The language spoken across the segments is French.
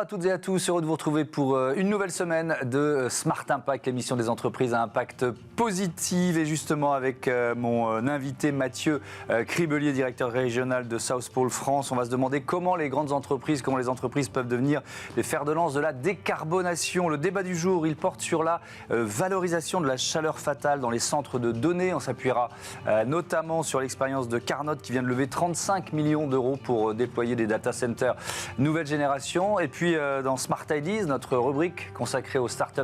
à toutes et à tous, heureux de vous retrouver pour une nouvelle semaine de Smart Impact, l'émission des entreprises à impact positif. Et justement avec mon invité Mathieu Cribelier, directeur régional de South Pole France, on va se demander comment les grandes entreprises, comment les entreprises peuvent devenir les fers de lance de la décarbonation. Le débat du jour, il porte sur la valorisation de la chaleur fatale dans les centres de données. On s'appuiera notamment sur l'expérience de Carnot qui vient de lever 35 millions d'euros pour déployer des data centers nouvelle génération. Et puis dans Smart Ideas, notre rubrique consacrée aux startups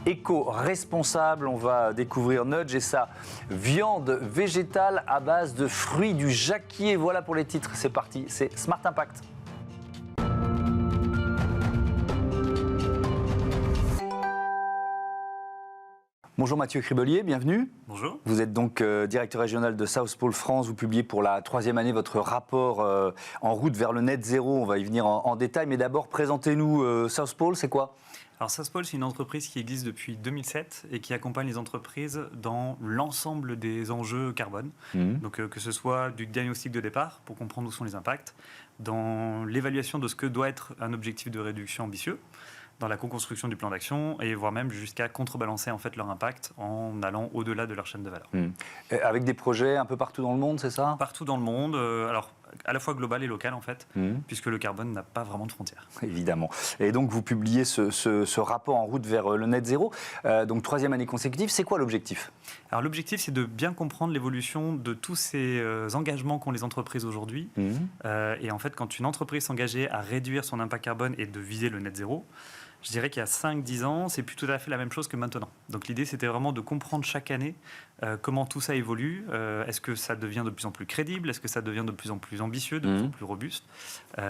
éco-responsables, on va découvrir Nudge et sa viande végétale à base de fruits du jacquier. Voilà pour les titres, c'est parti, c'est Smart Impact. Bonjour Mathieu Cribelier, bienvenue. Bonjour. Vous êtes donc directeur régional de South Pole France. Vous publiez pour la 3e année votre rapport en route vers le net zéro. On va y venir en détail. Mais d'abord, présentez-nous South Pole, c'est quoi ? Alors South Pole, c'est une entreprise qui existe depuis 2007 et qui accompagne les entreprises dans l'ensemble des enjeux carbone. Donc que ce soit du diagnostic de départ pour comprendre où sont les impacts, dans l'évaluation de ce que doit être un objectif de réduction ambitieux, dans la co-construction du plan d'action et voire même jusqu'à contrebalancer en fait leur impact en allant au-delà de leur chaîne de valeur. Avec des projets un peu partout dans le monde, c'est ça ? Partout dans le monde, alors à la fois global et local en fait, puisque le carbone n'a pas vraiment de frontières. Évidemment. Et donc vous publiez ce rapport en route vers le net zéro, donc 3e année consécutive. C'est quoi l'objectif ? Alors l'objectif, c'est de bien comprendre l'évolution de tous ces engagements qu'ont les entreprises aujourd'hui. Et en fait, quand une entreprise s'engageait à réduire son impact carbone et de viser le net zéro, je dirais qu'il y a 5-10 ans, c'est plus tout à fait la même chose que maintenant. Donc l'idée, c'était vraiment de comprendre chaque année comment tout ça évolue. Est-ce que ça devient de plus en plus crédible ? Est-ce que ça devient de plus en plus ambitieux, de plus en plus robuste ?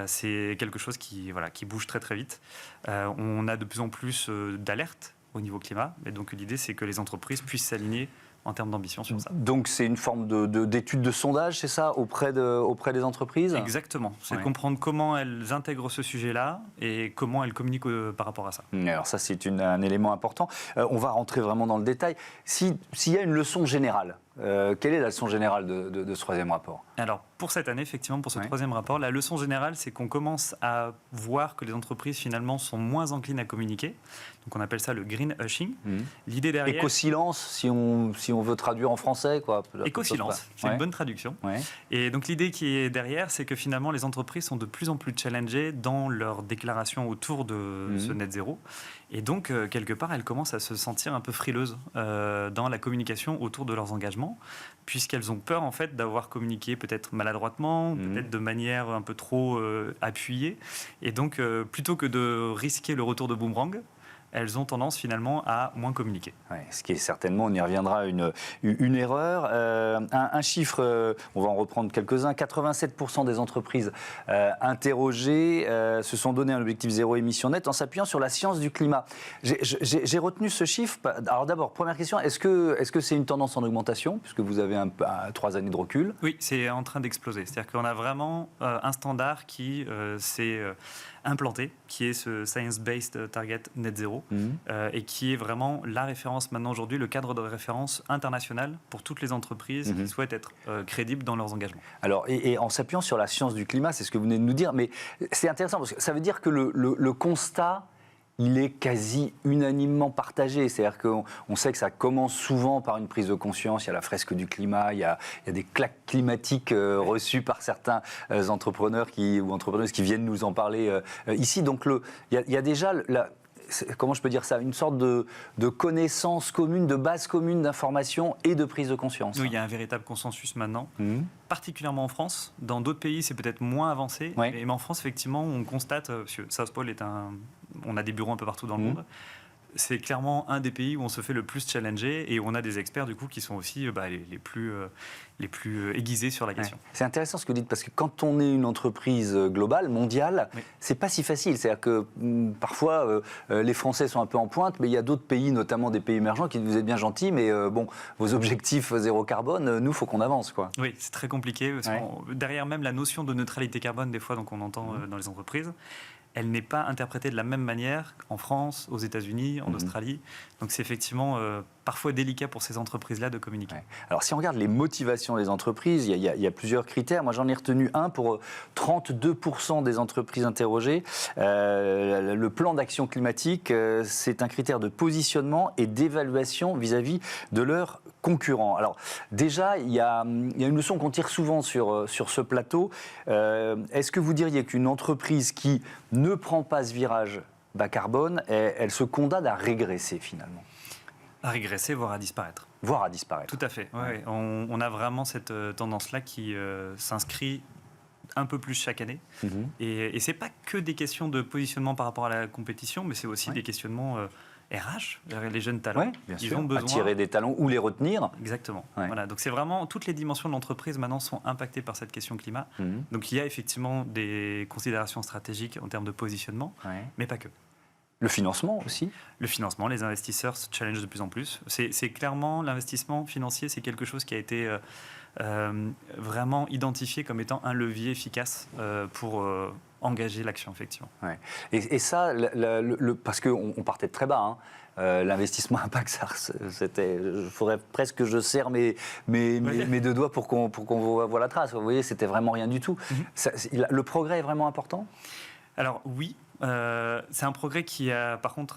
C'est quelque chose qui bouge très très vite. On a de plus en plus d'alertes au niveau climat. Et donc l'idée, c'est que les entreprises puissent s'aligner en termes d'ambition sur ça. Donc c'est une forme d'étude de sondage, c'est ça, auprès des entreprises ? Exactement. C'est de comprendre comment elles intègrent ce sujet-là et comment elles communiquent par rapport à ça. Alors ça, c'est un élément important. On va rentrer vraiment dans le détail. S'il y a une leçon générale, quelle est la leçon générale de ce 3e rapport ? Alors, pour cette année, effectivement, pour ce 3e rapport, la leçon générale, c'est qu'on commence à voir que les entreprises, finalement, sont moins enclines à communiquer. Donc, on appelle ça le green hushing. L'idée derrière... Éco-silence, si on veut traduire en français, quoi. Éco-silence, c'est une bonne traduction. Et donc, l'idée qui est derrière, c'est que finalement, les entreprises sont de plus en plus challengées dans leur déclaration autour de ce net zéro. Et donc, quelque part, elles commencent à se sentir un peu frileuses dans la communication autour de leurs engagements, puisqu'elles ont peur, en fait, d'avoir communiqué peut-être maladroitement, peut-être de manière un peu trop appuyée. Et donc, plutôt que de risquer le retour de boomerang, elles ont tendance finalement à moins communiquer. Ce qui est certainement, on y reviendra, une erreur. Un chiffre, on va en reprendre quelques-uns, 87% des entreprises interrogées se sont donné un objectif zéro émission nette en s'appuyant sur la science du climat. J'ai retenu ce chiffre. Alors d'abord, première question, est-ce que c'est une tendance en augmentation, puisque vous avez 3 années de recul ? Oui, c'est en train d'exploser. C'est-à-dire qu'on a vraiment un standard qui s'est implanté, qui est ce Science-Based Target Net Zero, et qui est vraiment la référence maintenant aujourd'hui, le cadre de référence international pour toutes les entreprises qui souhaitent être crédibles dans leurs engagements. Alors, et en s'appuyant sur la science du climat, c'est ce que vous venez de nous dire, mais c'est intéressant parce que ça veut dire que le constat, il est quasi unanimement partagé. C'est-à-dire qu'on sait que ça commence souvent par une prise de conscience. Il y a la fresque du climat, il y a des claques climatiques reçues par certains entrepreneurs ou entrepreneuses qui viennent nous en parler ici. Donc il y a déjà comment je peux dire ça, une sorte de connaissance commune, de base commune d'information et de prise de conscience. Oui, il y a un véritable consensus maintenant, particulièrement en France. Dans d'autres pays, c'est peut-être moins avancé, mais en France, effectivement, on constate, parce que South Pole on a des bureaux un peu partout dans le monde, c'est clairement un des pays où on se fait le plus challenger et où on a des experts du coup qui sont aussi les plus aiguisés sur la question. C'est intéressant ce que vous dites parce que quand on est une entreprise globale, mondiale, c'est pas si facile. C'est-à-dire que parfois les Français sont un peu en pointe, mais il y a d'autres pays, notamment des pays émergents, qui disent vous êtes bien gentils, mais vos objectifs zéro carbone, nous faut qu'on avance, quoi. Oui, c'est très compliqué. Derrière même la notion de neutralité carbone, des fois, donc on entend dans les entreprises. Elle n'est pas interprétée de la même manière en France, aux États-Unis, en Australie. Donc c'est effectivement parfois délicat pour ces entreprises-là de communiquer. Ouais. Alors, si on regarde les motivations des entreprises, il y a plusieurs critères. Moi, j'en ai retenu un pour 32% des entreprises interrogées. Le plan d'action climatique, c'est un critère de positionnement et d'évaluation vis-à-vis de leurs concurrents. Alors, déjà, il y a une leçon qu'on tire souvent sur ce plateau. Est-ce que vous diriez qu'une entreprise qui ne prend pas ce virage bas carbone, elle se condamne à régresser finalement? À régresser, voire à disparaître. Voire à disparaître. Tout à fait. Ouais. On a vraiment cette tendance-là qui s'inscrit un peu plus chaque année. Et ce n'est pas que des questions de positionnement par rapport à la compétition, mais c'est aussi des questionnements RH, les jeunes talents. Ils ont besoin attirer des talents ou les retenir. Exactement. Voilà. Donc c'est vraiment toutes les dimensions de l'entreprise maintenant sont impactées par cette question climat. Donc il y a effectivement des considérations stratégiques en termes de positionnement, mais pas que. Le financement aussi. Le financement, les investisseurs se challengent de plus en plus. C'est clairement l'investissement financier, c'est quelque chose qui a été vraiment identifié comme étant un levier efficace pour engager l'action, effectivement. Et ça, parce qu'on partait de très bas, l'investissement impact, il faudrait presque que je serre mes deux doigts pour qu'on voit la trace. Vous voyez, c'était vraiment rien du tout. Le progrès est vraiment important ? Alors oui. C'est un progrès qui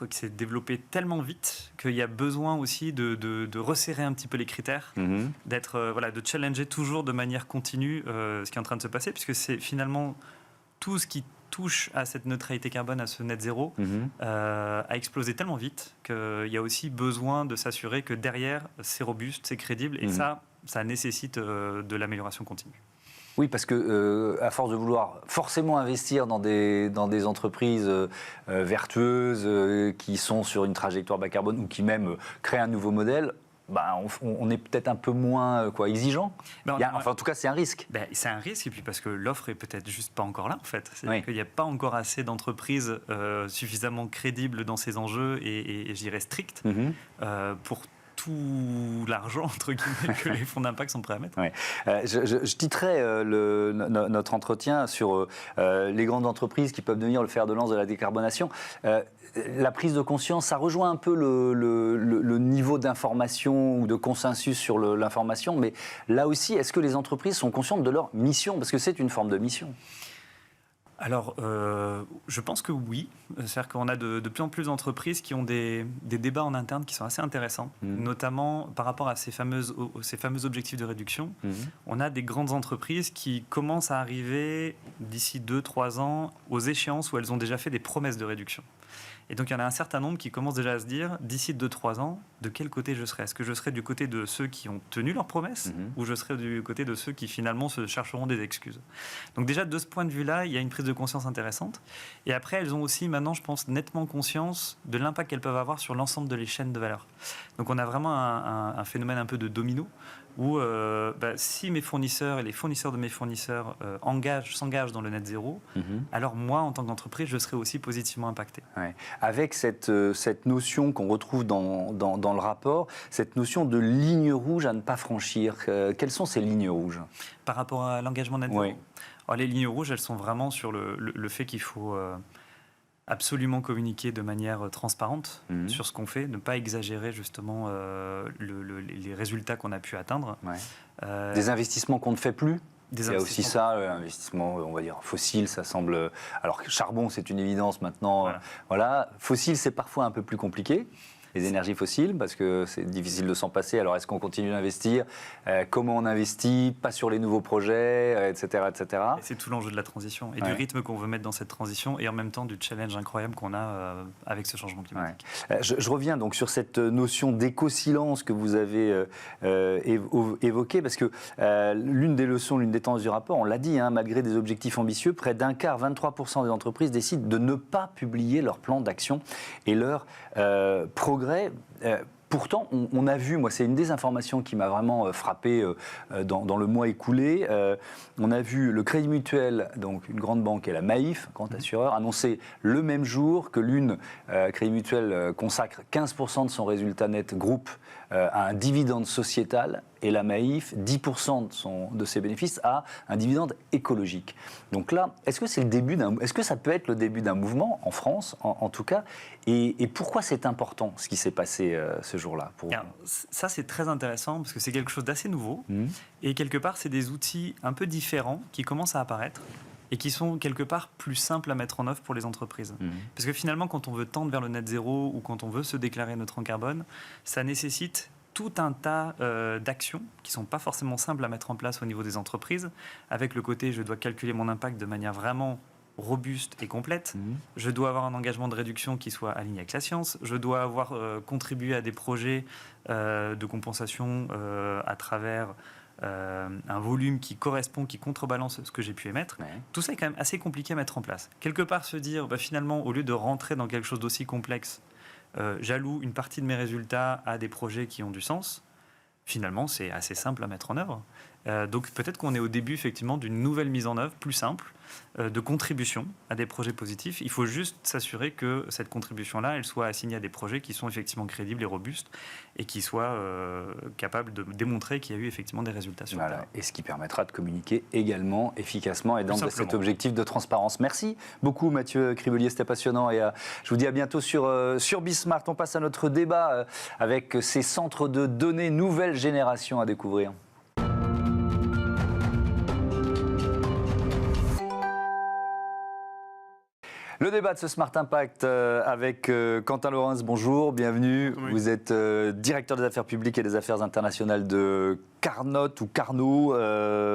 s'est développé tellement vite qu'il y a besoin aussi de resserrer un petit peu les critères, de challenger toujours de manière continue ce qui est en train de se passer, puisque c'est finalement tout ce qui touche à cette neutralité carbone, à ce net zéro, a explosé tellement vite qu'il y a aussi besoin de s'assurer que derrière, c'est robuste, c'est crédible, et ça nécessite de l'amélioration continue. Oui, parce que à force de vouloir forcément investir dans des entreprises vertueuses qui sont sur une trajectoire bas carbone ou qui même créent un nouveau modèle, on est peut-être un peu moins exigeant. En tout cas, c'est un risque. C'est un risque, et puis parce que l'offre est peut-être juste pas encore là, en fait. C'est-à-dire qu'il n'y a pas encore assez d'entreprises suffisamment crédibles dans ces enjeux et je dirais strictes pour tout l'argent, entre guillemets, que les fonds d'impact sont prêts à mettre. Je titrais notre entretien sur les grandes entreprises qui peuvent devenir le fer de lance de la décarbonation. La prise de conscience, ça rejoint un peu le niveau d'information ou de consensus sur l'information, mais là aussi, est-ce que les entreprises sont conscientes de leur mission ? Parce que c'est une forme de mission. Alors, je pense que oui. C'est-à-dire qu'on a de plus en plus d'entreprises qui ont des débats en interne qui sont assez intéressants, notamment par rapport à ces fameux objectifs de réduction. On a des grandes entreprises qui commencent à arriver d'ici 2-3 ans aux échéances où elles ont déjà fait des promesses de réduction. Et donc, il y en a un certain nombre qui commencent déjà à se dire, d'ici 2-3 ans, de quel côté je serai ? Est-ce que je serai du côté de ceux qui ont tenu leurs promesses ou je serai du côté de ceux qui, finalement, se chercheront des excuses ? Donc déjà, de ce point de vue-là, il y a une prise de conscience intéressante. Et après, elles ont aussi, maintenant, je pense, nettement conscience de l'impact qu'elles peuvent avoir sur l'ensemble de les chaînes de valeur. Donc, on a vraiment un phénomène un peu de domino, où si mes fournisseurs et les fournisseurs de mes fournisseurs s'engagent dans le net zéro, alors moi, en tant qu'entreprise, je serai aussi positivement impacté. Avec cette notion qu'on retrouve dans le rapport, cette notion de ligne rouge à ne pas franchir, quelles sont ces lignes rouges ? Par rapport à l'engagement net zéro ? Alors, les lignes rouges, elles sont vraiment sur le fait qu'il faut absolument communiquer de manière transparente sur ce qu'on fait, ne pas exagérer justement les résultats qu'on a pu atteindre. Des investissements qu'on ne fait plus ? Il y a aussi ça, l'investissement, on va dire, fossile, ça semble... Alors, charbon, c'est une évidence maintenant. Voilà. Fossile, c'est parfois un peu plus compliqué. Les énergies fossiles, parce que c'est difficile de s'en passer. Alors, est-ce qu'on continue d'investir ? Comment on investit ? Pas sur les nouveaux projets, etc. etc. Et c'est tout l'enjeu de la transition et du rythme qu'on veut mettre dans cette transition et en même temps du challenge incroyable qu'on a avec ce changement climatique. Je reviens donc sur cette notion d'éco-silence que vous avez évoquée, parce que l'une des leçons, l'une des tendances du rapport, on l'a dit, malgré des objectifs ambitieux, près d'un quart, 23% des entreprises décident de ne pas publier leur plan d'action et leur progrès. Pourtant, on a vu, moi c'est une des informations qui m'a vraiment frappé dans le mois écoulé, on a vu le Crédit Mutuel, donc une grande banque et la Maïf, grand assureur, annoncer le même jour que Crédit Mutuel consacre 15% de son résultat net groupe a un dividende sociétal et la Maïf, 10% de ses bénéfices, a un dividende écologique. Donc là, est-ce que ça peut être le début d'un mouvement, en France en tout cas, et pourquoi c'est important ce qui s'est passé ce jour-là pour... Alors, ça, c'est très intéressant parce que c'est quelque chose d'assez nouveau. Et quelque part, c'est des outils un peu différents qui commencent à apparaître et qui sont quelque part plus simples à mettre en œuvre pour les entreprises. Parce que finalement, quand on veut tendre vers le net zéro ou quand on veut se déclarer neutre en carbone, ça nécessite tout un tas d'actions qui ne sont pas forcément simples à mettre en place au niveau des entreprises, avec le côté je dois calculer mon impact de manière vraiment robuste et complète. Je dois avoir un engagement de réduction qui soit aligné avec la science. Je dois avoir contribué à des projets de compensation à travers un volume qui correspond, qui contrebalance ce que j'ai pu émettre. Tout ça est quand même assez compliqué à mettre en place. Quelque part se dire, finalement, au lieu de rentrer dans quelque chose d'aussi complexe, j'alloue une partie de mes résultats à des projets qui ont du sens. Finalement, c'est assez simple à mettre en œuvre. Donc peut-être qu'on est au début effectivement d'une nouvelle mise en œuvre plus simple de contribution à des projets positifs. Il faut juste s'assurer que cette contribution-là, elle soit assignée à des projets qui sont effectivement crédibles et robustes et qui soient capables de démontrer qu'il y a eu effectivement des résultats sur le terrain. Et ce qui permettra de communiquer également, efficacement et dans cet objectif de transparence. Merci beaucoup Mathieu Cribelier, c'était passionnant et je vous dis à bientôt sur Bismart. On passe à notre débat avec ces centres de données nouvelle génération à découvrir. Le débat de ce Smart Impact avec Quentin Laurens, bonjour, bienvenue. Oui. Vous êtes directeur des affaires publiques et des affaires internationales de Carnot ou Carnot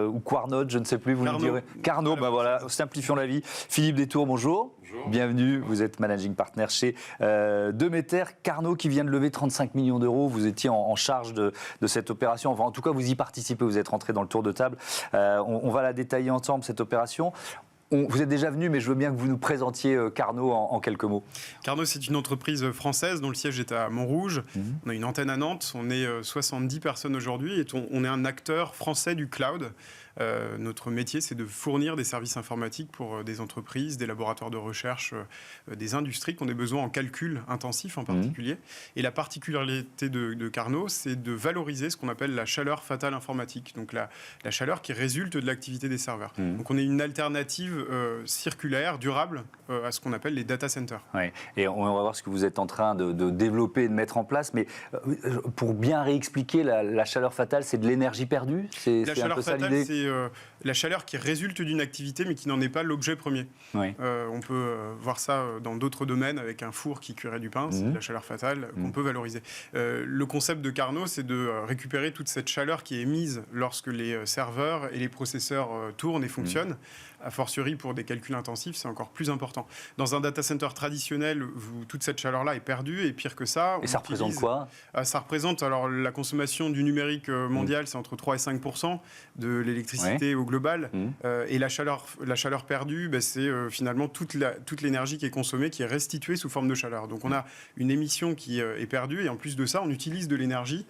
ou Quarnot, je ne sais plus, vous nous direz. Carnot, voilà, simplifions la vie. Philippe Détour, bonjour. Bonjour. Bienvenue, vous êtes managing partner chez Demeter. Carnot qui vient de lever 35 millions d'euros, vous étiez en charge de cette opération, enfin en tout cas vous y participez, vous êtes rentré dans le tour de table. On va la détailler ensemble cette opération. Vous êtes déjà venu, mais je veux bien que vous nous présentiez Carnot en quelques mots. Carnot, c'est une entreprise française dont le siège est à Montrouge. On a une antenne à Nantes, on est 70 personnes aujourd'hui et on est un acteur français du cloud. Notre métier, c'est de fournir des services informatiques pour des entreprises, des laboratoires de recherche, des industries qui ont des besoins en calcul intensif en particulier. Et la particularité de Carnot, c'est de valoriser ce qu'on appelle la chaleur fatale informatique, donc la chaleur qui résulte de l'activité des serveurs. Donc on est une alternative circulaire, durable, à ce qu'on appelle les data centers. Ouais. Et on va voir ce que vous êtes en train de développer et de mettre en place, mais pour bien réexpliquer, la chaleur fatale, c'est de l'énergie perdue? C'est un peu ça l'idée? C'est la chaleur qui résulte d'une activité mais qui n'en est pas l'objet premier. Oui. On peut voir ça dans d'autres domaines avec un four qui cuirait du pain, c'est de la chaleur fatale qu'on peut valoriser. Le concept de Carnot, c'est de récupérer toute cette chaleur qui est émise lorsque les serveurs et les processeurs tournent et fonctionnent. A fortiori pour des calculs intensifs, c'est encore plus important. Dans un data center traditionnel, toute cette chaleur-là est perdue et pire que ça. Et ça représente quoi? Ça représente, alors la consommation du numérique mondial, c'est entre 3 et 5% de l'électricité au global. Et la chaleur perdue, c'est finalement toute l'énergie qui est consommée, qui est restituée sous forme de chaleur. Donc on a une émission qui est perdue et en plus de ça, on utilise de l'énergie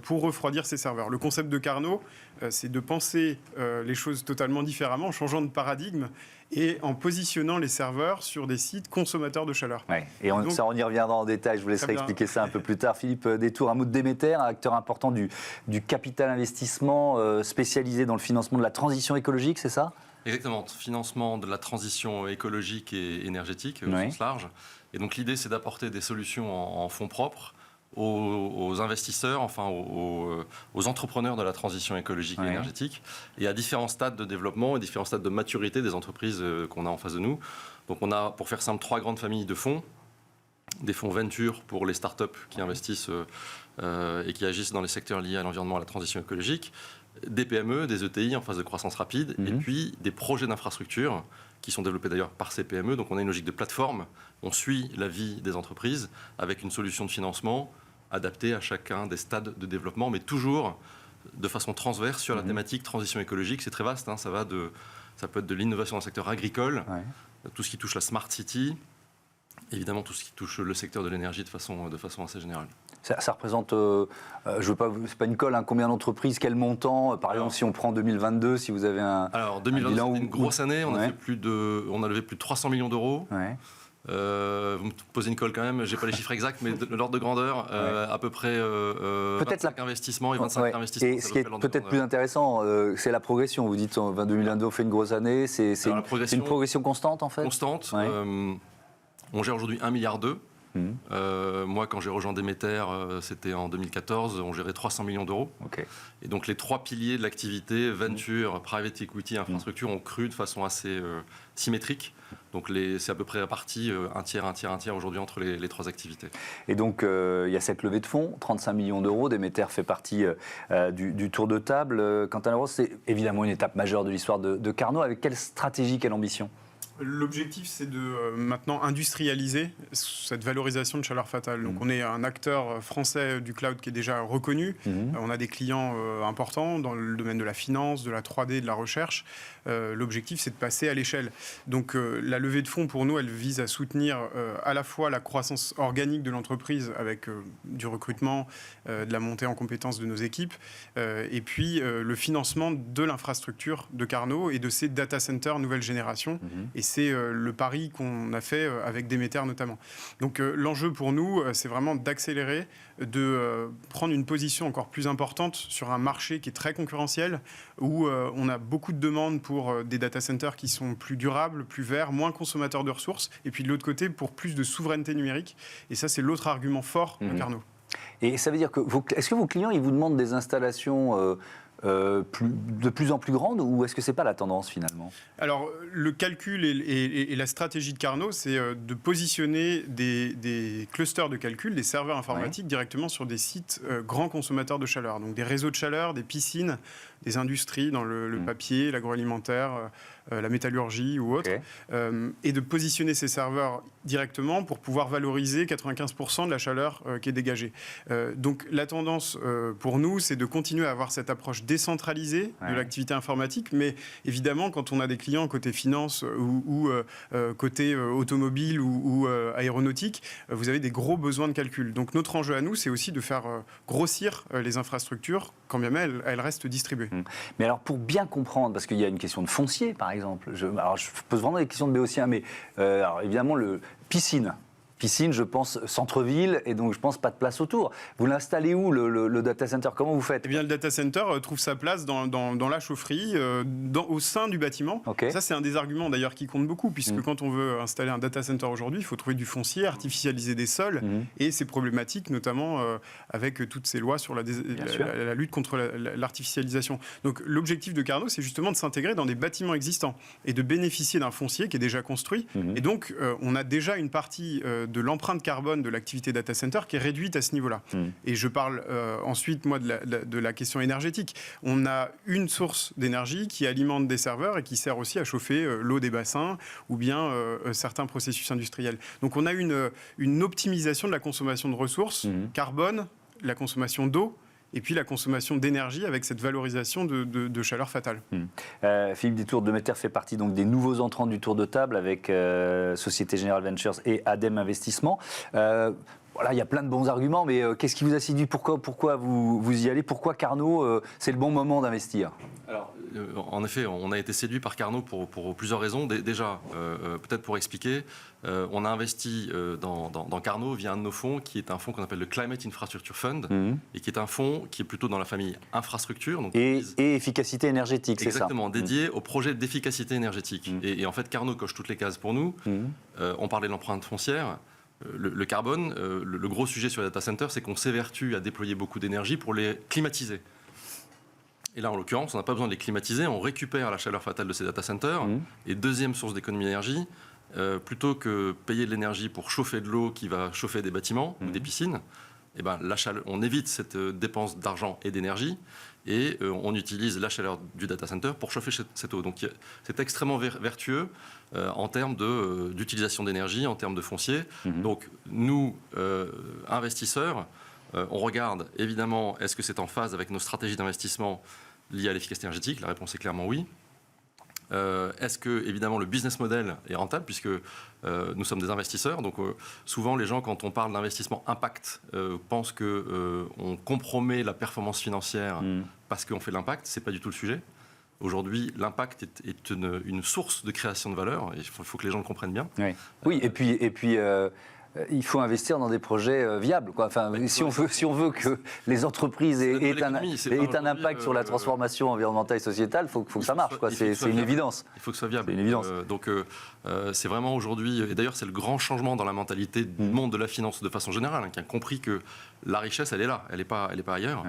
pour refroidir ces serveurs. Le concept de Carnot, c'est de penser les choses totalement différemment, en changeant de paradigme et en positionnant les serveurs sur des sites consommateurs de chaleur. Ouais. Et donc, ça, on y reviendra en détail, je vous laisserai expliquer ça un peu plus tard. Philippe Détour, un mot de Demeter, un acteur important du capital investissement spécialisé dans le financement de la transition écologique, c'est ça? Exactement, financement de la transition écologique et énergétique au sens large. Et donc l'idée, c'est d'apporter des solutions en fonds propres aux investisseurs, enfin aux entrepreneurs de la transition écologique et énergétique, et à différents stades de développement et différents stades de maturité des entreprises qu'on a en face de nous. Donc on a, pour faire simple, 3 grandes familles de fonds. Des fonds venture pour les startups qui investissent et qui agissent dans les secteurs liés à l'environnement et à la transition écologique, des PME, des ETI en phase de croissance rapide, et puis des projets d'infrastructure qui sont développés d'ailleurs par ces PME. Donc on a une logique de plateforme, on suit la vie des entreprises avec une solution de financement adaptée à chacun des stades de développement, mais toujours de façon transverse sur la thématique transition écologique. C'est très vaste, hein, ça peut être de l'innovation dans le secteur agricole, tout ce qui touche la smart city, évidemment tout ce qui touche le secteur de l'énergie de façon assez générale. Ça représente, c'est pas une colle, hein, combien d'entreprises, quel montant? Par exemple, si on prend 2022, si vous avez un. Alors 2022, c'était une grosse année, on a levé plus de 300 millions d'euros. Vous me posez une colle quand même, j'ai pas les chiffres exacts, mais de l'ordre de grandeur, à peu près peut-être 25 investissements et 25 investissements. Et ce qui est peut-être plus intéressant, c'est la progression. Vous dites 2022, on fait une grosse année, c'est une progression constante en fait. Constante. On gère aujourd'hui 1,2 milliard. Moi, quand j'ai rejoint Demeter, c'était en 2014, on gérait 300 millions d'euros. Et donc les 3 piliers de l'activité, venture, private equity, infrastructure, ont cru de façon assez symétrique. Donc c'est à peu près réparti un tiers aujourd'hui entre les 3 activités. Et donc il y a cette levée de fonds, 35 millions d'euros. Demeter fait partie du tour de table. Quentin Leroy, c'est évidemment une étape majeure de l'histoire de Carnot. Avec quelle stratégie, quelle ambition ? L'objectif, c'est de maintenant industrialiser cette valorisation de Chaleur Fatale. Donc, on est un acteur français du cloud qui est déjà reconnu. On a des clients importants dans le domaine de la finance, de la 3D, de la recherche. L'objectif, c'est de passer à l'échelle. Donc, la levée de fonds, pour nous, elle vise à soutenir à la fois la croissance organique de l'entreprise avec du recrutement, de la montée en compétences de nos équipes, et puis le financement de l'infrastructure de Carnot et de ses data centers nouvelle génération. Et c'est le pari qu'on a fait avec Demeter notamment. Donc l'enjeu pour nous, c'est vraiment d'accélérer, de prendre une position encore plus importante sur un marché qui est très concurrentiel, où on a beaucoup de demandes pour des data centers qui sont plus durables, plus verts, moins consommateurs de ressources, et puis de l'autre côté, pour plus de souveraineté numérique. Et ça, c'est l'autre argument fort de Carnot. Et ça veut dire que est-ce que vos clients, ils vous demandent des installations de plus en plus grande, ou est-ce que c'est pas la tendance finalement ? Alors le calcul et la stratégie de Carnot, c'est de positionner des clusters de calcul, des serveurs informatiques directement sur des sites grands consommateurs de chaleur, donc des réseaux de chaleur, des piscines, des industries dans le papier, l'agroalimentaire, la métallurgie ou autre, et de positionner ces serveurs directement pour pouvoir valoriser 95% de la chaleur qui est dégagée. Donc la tendance pour nous, c'est de continuer à avoir cette approche décentralisée de l'activité informatique, mais évidemment, quand on a des clients côté finance ou côté automobile ou aéronautique, vous avez des gros besoins de calcul. Donc notre enjeu à nous, c'est aussi de faire grossir les infrastructures, quand bien même elles restent distribuées. Mais alors, pour bien comprendre, parce qu'il y a une question de foncier, par exemple, je pose vraiment des questions de béotien, mais alors, évidemment, piscine, je pense, centre-ville, et donc je pense pas de place autour. Vous l'installez où, le data center ? Comment vous faites ? Eh bien, le data center trouve sa place dans la chaufferie, au sein du bâtiment. Ça, c'est un des arguments d'ailleurs qui compte beaucoup, puisque quand on veut installer un data center aujourd'hui, il faut trouver du foncier, artificialiser des sols, et c'est problématique, notamment avec toutes ces lois sur la lutte contre l'artificialisation. Donc, l'objectif de Carnot, c'est justement de s'intégrer dans des bâtiments existants et de bénéficier d'un foncier qui est déjà construit. Et donc, on a déjà une partie de l'empreinte carbone de l'activité data center qui est réduite à ce niveau-là. Et je parle ensuite, moi, de la question énergétique. On a une source d'énergie qui alimente des serveurs et qui sert aussi à chauffer l'eau des bassins ou bien certains processus industriels. Donc on a une optimisation de la consommation de ressources, carbone, la consommation d'eau, et puis la consommation d'énergie avec cette valorisation de Chaleur Fatale. Philippe Détour, Demeter fait partie donc des nouveaux entrants du tour de table avec Société Générale Ventures et ADEME Investissement. Voilà, il y a plein de bons arguments, mais qu'est-ce qui vous a séduit ? Pourquoi vous y allez ? Pourquoi Carnot, c'est le bon moment d'investir ? Alors, en effet, on a été séduit par Carnot pour plusieurs raisons. Déjà, peut-être pour expliquer, on a investi dans Carnot via un de nos fonds, qui est un fonds qu'on appelle le Climate Infrastructure Fund, et qui est un fonds qui est plutôt dans la famille infrastructure. Donc et efficacité énergétique, c'est ça ? Exactement, dédié au projet d'efficacité énergétique. Et en fait, Carnot coche toutes les cases pour nous. On parlait de l'empreinte foncière. Le carbone, le gros sujet sur les data centers, c'est qu'on s'évertue à déployer beaucoup d'énergie pour les climatiser. Et là, en l'occurrence, on n'a pas besoin de les climatiser, on récupère la chaleur fatale de ces data centers. Et deuxième source d'économie d'énergie, plutôt que payer de l'énergie pour chauffer de l'eau qui va chauffer des bâtiments ou des piscines, eh ben, on évite cette dépense d'argent et d'énergie et on utilise la chaleur du data center pour chauffer cette eau. Donc c'est extrêmement vertueux en termes d'utilisation d'énergie, en termes de foncier. Donc nous, investisseurs, on regarde évidemment, est-ce que c'est en phase avec nos stratégies d'investissement liées à l'efficacité énergétique ? La réponse est clairement oui. Est-ce que, évidemment, le business model est rentable, puisque nous sommes des investisseurs. Donc, souvent, les gens, quand on parle d'investissement impact, pensent qu'on compromet la performance financière parce qu'on fait de l'impact. Ce n'est pas du tout le sujet. Aujourd'hui, l'impact est une source de création de valeur, et il faut que les gens le comprennent bien. Oui, et puis il faut investir dans des projets viables, quoi. Enfin, si on veut que les entreprises aient un impact sur la transformation environnementale et sociétale, il faut que ça marche, quoi. C'est une évidence. Il faut que ce soit viable. C'est une évidence. Donc, c'est vraiment aujourd'hui, et d'ailleurs, c'est le grand changement dans la mentalité du monde de la finance de façon générale, qui a compris que la richesse, elle est là, elle n'est pas ailleurs.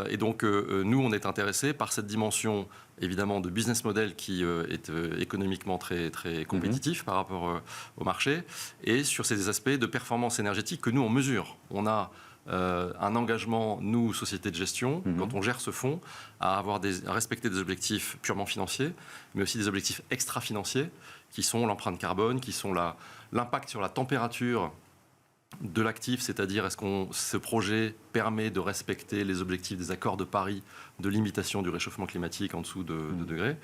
Et donc, nous, on est intéressés par cette dimension, évidemment, de business model qui est économiquement très, très compétitif par rapport au marché, et sur ces aspects de performance énergétique que nous, on mesure. On a un engagement, nous, société de gestion, quand on gère ce fonds, à respecter des objectifs purement financiers, mais aussi des objectifs extra-financiers, qui sont l'empreinte carbone, qui sont l'impact sur la température de l'actif, c'est-à-dire est-ce que ce projet permet de respecter les objectifs des accords de Paris de limitation du réchauffement climatique en dessous de 2 degrés.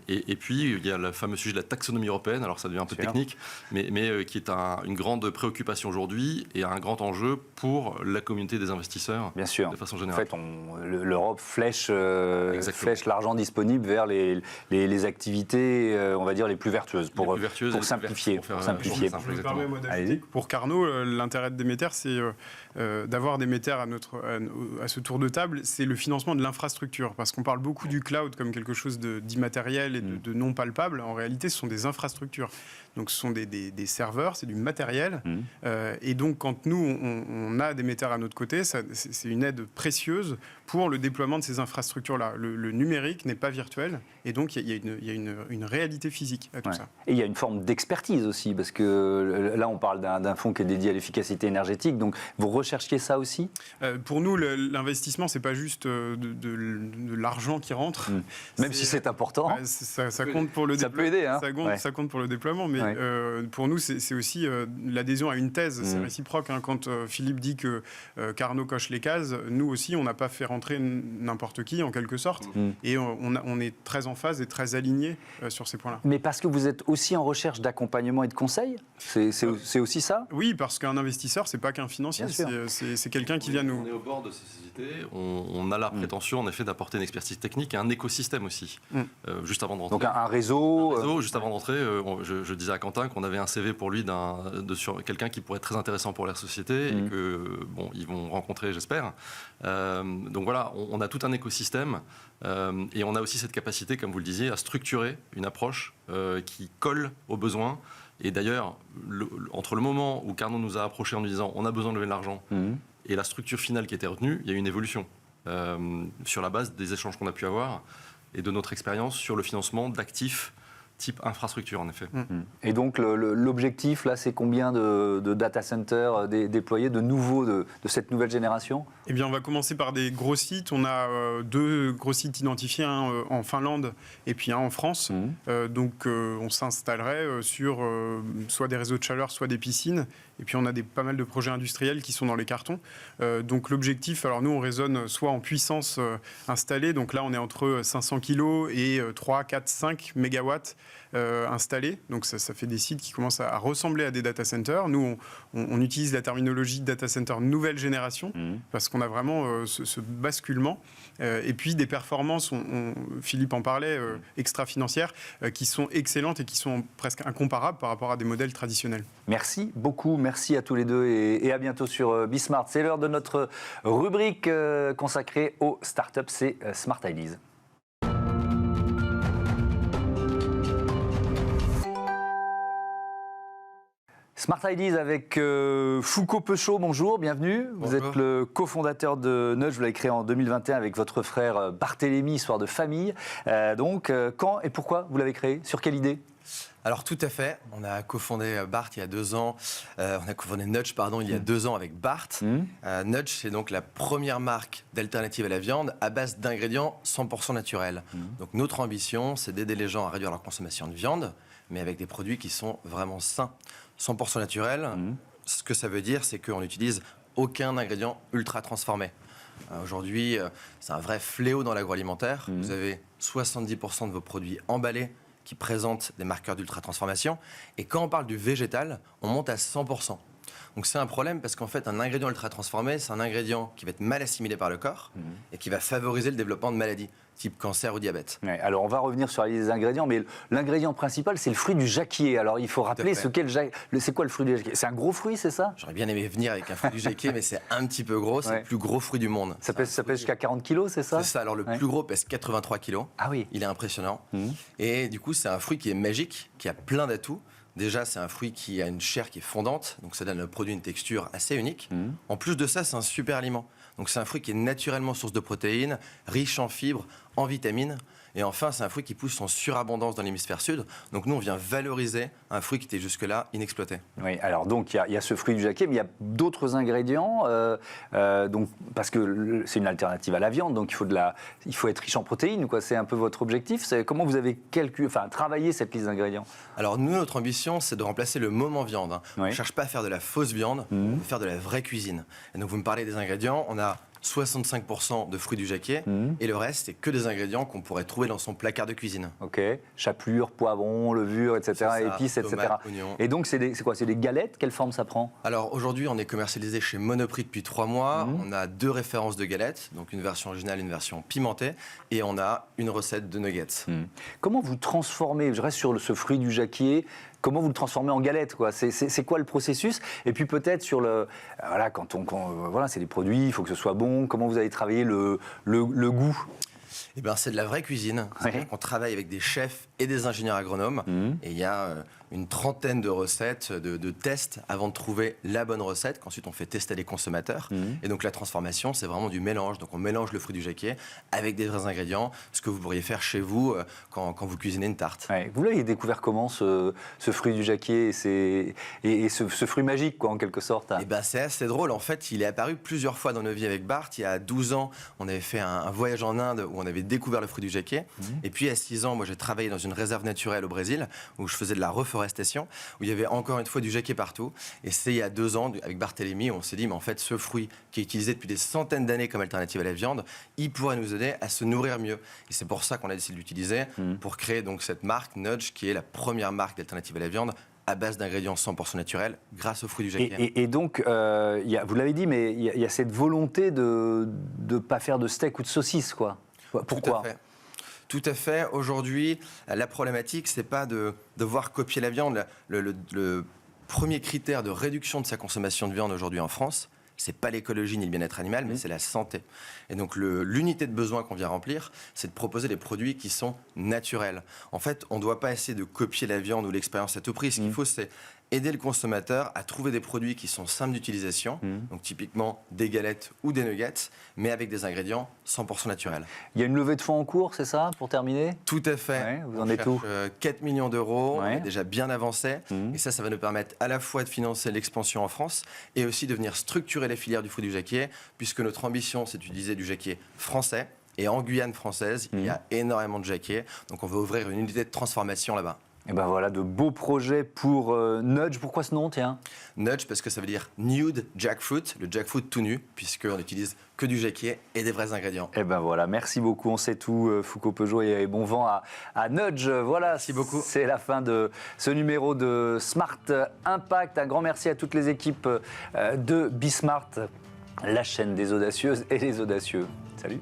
Et puis, il y a le fameux sujet de la taxonomie européenne, alors ça devient un peu technique, mais qui est une grande préoccupation aujourd'hui et un grand enjeu pour la communauté des investisseurs. Bien sûr. De façon générale. En fait, l'Europe flèche l'argent disponible vers les activités, on va dire, les plus vertueuses, pour simplifier. Je me permets, moi, d'ajouter que pour Carnot, l'intérêt de Demeter, c'est d'avoir Demeter à ce tour de table, c'est le financement de l'infrastructure. Parce qu'on parle beaucoup du cloud comme quelque chose d'immatériel et de non palpable. En réalité, ce sont des infrastructures. Donc, ce sont des serveurs, c'est du matériel. Et donc, quand nous, on a Demeter à notre côté, c'est une aide précieuse pour le déploiement de ces infrastructures-là. Le numérique n'est pas virtuel. Et donc, il y a une réalité physique à tout ça. Et il y a une forme d'expertise aussi, parce que là, on parle d'un fonds qui est dédié à l'efficacité énergétique. Donc, vous recherchiez ça aussi ? Pour nous, l'investissement, c'est pas juste de l'argent qui rentre. Même si c'est important. Ça compte pour le ça peut aider. Hein. Ça compte pour le déploiement, mais pour nous, c'est aussi l'adhésion à une thèse. C'est réciproque. Hein. Quand Philippe dit que Carnot coche les cases, nous aussi, on n'a pas fait rentrer n'importe qui, en quelque sorte. Et on est très en phase et très aligné sur ces points-là. Mais parce que vous êtes aussi en recherche d'accompagnement et de conseil ? C'est aussi ça ? Oui, parce qu'un investisseur, c'est pas qu'un financier. C'est quelqu'un qui vient nous... On est au bord de ces sociétés. On a la prétention, en effet, d'apporter une expertise technique et un écosystème aussi, juste avant de rentrer. Donc un réseau... Juste avant d'entrer, je disais à Quentin qu'on avait un CV pour lui sur quelqu'un qui pourrait être très intéressant pour la société et que, ils vont rencontrer, j'espère. Donc voilà, on a tout un écosystème et on a aussi cette capacité, comme vous le disiez, à structurer une approche qui colle aux besoins. Et d'ailleurs, entre le moment où Carnot nous a approchés en nous disant on a besoin de lever de l'argent et la structure finale qui était retenue, il y a eu une évolution sur la base des échanges qu'on a pu avoir et de notre expérience sur le financement d'actifs type infrastructure, en effet. Et donc, l'objectif, là, c'est combien de data centers déployés, de nouveaux, de cette nouvelle génération ? Eh bien, on va commencer par des gros sites. On a 2 gros sites identifiés, un en Finlande et puis un en France. Donc, on s'installerait sur soit des réseaux de chaleur, soit des piscines. Et puis, on a pas mal de projets industriels qui sont dans les cartons. Donc, l'objectif, alors nous, on raisonne soit en puissance installée. Donc là, on est entre 500 kg et 3, 4, 5 mégawatts installés. Donc ça fait des sites qui commencent à ressembler à des data centers. Nous, on utilise la terminologie data center nouvelle génération parce qu'on a vraiment ce basculement. Et puis des performances, Philippe en parlait, extra-financières, qui sont excellentes et qui sont presque incomparables par rapport à des modèles traditionnels. Merci beaucoup, merci à tous les deux et à bientôt sur Bismart. C'est l'heure de notre rubrique consacrée aux startups, c'est Smart Ideas. Smart Ideas avec Foucault Peuchot, bonjour, bienvenue. Bonjour. Vous êtes le cofondateur de Nudge, vous l'avez créé en 2021 avec votre frère Barthélémy, histoire de famille. Quand et pourquoi vous l'avez créé ? Sur quelle idée ? Alors tout à fait, on a cofondé Bart il y a 2 ans, on a cofondé Nudge il y a 2 ans avec Bart. Nudge, c'est donc la première marque d'alternative à la viande à base d'ingrédients 100% naturels. Donc notre ambition, c'est d'aider les gens à réduire leur consommation de viande, mais avec des produits qui sont vraiment sains, 100% naturels. Ce que ça veut dire, c'est qu'on n'utilise aucun ingrédient ultra transformé. Aujourd'hui, c'est un vrai fléau dans l'agroalimentaire. Vous avez 70% de vos produits emballés qui présentent des marqueurs d'ultra-transformation. Et quand on parle du végétal, on monte à 100%. Donc c'est un problème parce qu'en fait, un ingrédient ultra transformé, c'est un ingrédient qui va être mal assimilé par le corps et qui va favoriser le développement de maladies, type cancer ou diabète. Ouais, alors on va revenir sur la liste des ingrédients, mais l'ingrédient principal, c'est le fruit du jacquier. Alors il faut rappeler c'est quoi le fruit du jacquier? C'est un gros fruit, c'est ça? J'aurais bien aimé venir avec un fruit du jacquier, mais c'est un petit peu gros. C'est le plus gros fruit du monde. Ça pèse jusqu'à 40 kilos, c'est ça? C'est ça. Alors le plus gros pèse 83 kilos. Ah oui. Il est impressionnant. Et du coup, c'est un fruit qui est magique, qui a plein d'atouts. Déjà, c'est un fruit qui a une chair qui est fondante, donc ça donne au produit une texture assez unique. En plus de ça, c'est un super aliment. Donc c'est un fruit qui est naturellement source de protéines, riche en fibres, en vitamines. Et enfin, c'est un fruit qui pousse en surabondance dans l'hémisphère sud. Donc nous, on vient valoriser un fruit qui était jusque-là inexploité. Oui, alors donc il y a ce fruit du jacquier, mais il y a d'autres ingrédients, donc, parce que c'est une alternative à la viande, donc il faut être riche en protéines, quoi. C'est un peu votre objectif. Comment vous avez travaillé cette liste d'ingrédients? Alors nous, notre ambition, c'est de remplacer le moment viande. On Oui. ne cherche pas à faire de la fausse viande, on veut faire de la vraie cuisine. Et donc vous me parlez des ingrédients, on a 65% de fruits du jacquier et le reste, c'est que des ingrédients qu'on pourrait trouver dans son placard de cuisine. Ok, chapelure, poivron, levure, etc., Ça, épices, etc. tomates, oignons. Et donc c'est quoi? C'est des galettes? Quelle forme ça prend? Alors aujourd'hui, on est commercialisé chez Monoprix depuis 3 mois. On a 2 références de galettes, donc une version originale et une version pimentée. Et on a une recette de nuggets. Comment vous transformez, je reste sur ce fruit du jacquier, comment vous le transformez en galette, quoi? C'est quoi le processus? Et puis peut-être sur voilà, voilà, c'est des produits, il faut que ce soit bon. Comment vous avez travaillé le goût? Eh ben, c'est de la vraie cuisine. C'est-à-dire qu'on travaille avec des chefs et des ingénieurs agronomes. Et il y a une trentaine de recettes, de tests avant de trouver la bonne recette, qu'ensuite on fait tester les consommateurs. Et donc la transformation, c'est vraiment du mélange. Donc on mélange le fruit du jacquier avec des vrais ingrédients, ce que vous pourriez faire chez vous quand vous cuisinez une tarte. Ouais. Vous l'avez découvert comment, ce fruit du jacquier et ce fruit magique, quoi, en quelque sorte? Eh ben, c'est assez drôle. En fait, il est apparu plusieurs fois dans nos vies avec Bart. Il y a 12 ans, on avait fait un voyage en Inde où on avait découvert le fruit du jacquier. Et puis, à 6 ans, moi, j'ai travaillé dans une réserve naturelle au Brésil où je faisais de la reforestation, où il y avait encore une fois du jacquier partout. Et c'est il y a 2 ans, avec Barthélemy, on s'est dit, mais en fait, ce fruit qui est utilisé depuis des centaines d'années comme alternative à la viande, il pourrait nous aider à se nourrir mieux. Et c'est pour ça qu'on a décidé de l'utiliser pour créer donc cette marque Nudge, qui est la première marque d'alternative à la viande à base d'ingrédients 100% naturels grâce aux fruits du jacquier. Et donc, vous l'avez dit, mais il y a cette volonté de ne pas faire de steak ou de saucisse, quoi. Pourquoi? Tout à fait. Aujourd'hui, la problématique, c'est pas de devoir copier la viande. Le premier critère de réduction de sa consommation de viande aujourd'hui en France, c'est pas l'écologie ni le bien-être animal, mais c'est la santé. Et donc l'unité de besoin qu'on vient remplir, c'est de proposer des produits qui sont naturels. En fait, on ne doit pas essayer de copier la viande ou l'expérience à tout prix. Ce qu'il faut, c'est aider le consommateur à trouver des produits qui sont simples d'utilisation, donc typiquement des galettes ou des nuggets, mais avec des ingrédients 100% naturels. Il y a une levée de fonds en cours, c'est ça, pour terminer? Tout à fait. Ouais, vous en êtes où? 4 millions d'euros, Ouais. on est déjà bien avancé. Et ça va nous permettre à la fois de financer l'expansion en France et aussi de venir structurer les filières du fruit du jacquier, puisque notre ambition, c'est d'utiliser du jacquier français. Et en Guyane française, il y a énormément de jacquier. Donc on va ouvrir une unité de transformation là-bas. Et ben voilà, de beaux projets pour Nudge. Pourquoi ce nom, tiens? Nudge, parce que ça veut dire nude jackfruit, le jackfruit tout nu, puisqu'on n'utilise que du jacquier et des vrais ingrédients. Et ben voilà, merci beaucoup, on sait tout, Foucault Peugeot, et bon vent à Nudge. Voilà, Merci beaucoup. C'est la fin de ce numéro de Smart Impact. Un grand merci à toutes les équipes de Bismart, la chaîne des audacieuses et les audacieux. Salut.